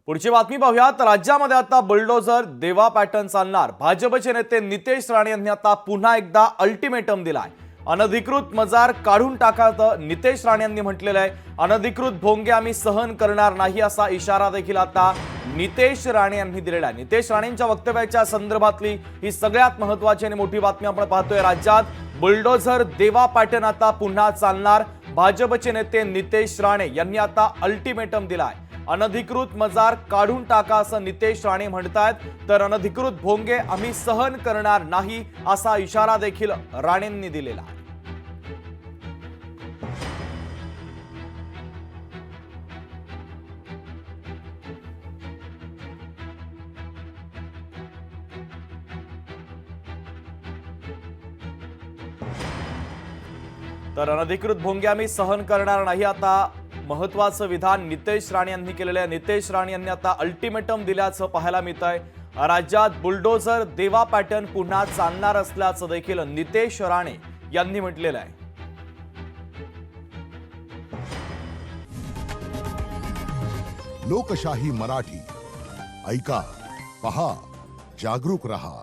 पुढची बातमी पाहूयात। राज्यामध्ये आता बुलडोझर देवा पॅटर्न चालणार। भाजपचे नेते नितेश राणे यांनी आता पुन्हा एकदा अल्टिमेटम दिलाय। अनधिकृत मजार काढून टाकायचं नितेश राणे यांनी म्हटलेलं आहे। अनधिकृत भोंगे आम्ही सहन करणार नाही असा इशारा देखील आता नितेश राणे यांनी दिलेला आहे। नितेश राणेंच्या वक्तव्याच्या संदर्भातली ही सगळ्यात महत्त्वाची आणि मोठी बातमी आपण पाहतोय। राज्यात बुलडोझर देवा पॅटर्न आता पुन्हा चालणार। भाजपचे नेते नितेश राणे यांनी आता अल्टिमेटम दिलाय। अनधिकृत मजार काढून टाका असं नितेश राणे म्हणतात, तर अनधिकृत भोंगे आम्ही सहन करणार नाही असा इशारा देखील राणेंनी दिलेला आहे। तर अनधिकृत भोंगे आम्ही सहन करणार नाही, आता महत्त्वाचं विधान नितेश राणे यांनी केलेलं आहे। नितेश राणे यांनी आता अल्टिमेटम दिल्याचं पाहायला मिळतंय। राज्यात बुलडोझर देवा पॅटर्न पुन्हा चालणार असल्याचं देखील नितेश राणे यांनी म्हटलेलं आहे। लोकशाही मराठी ऐका, पहा, जागरूक रहा।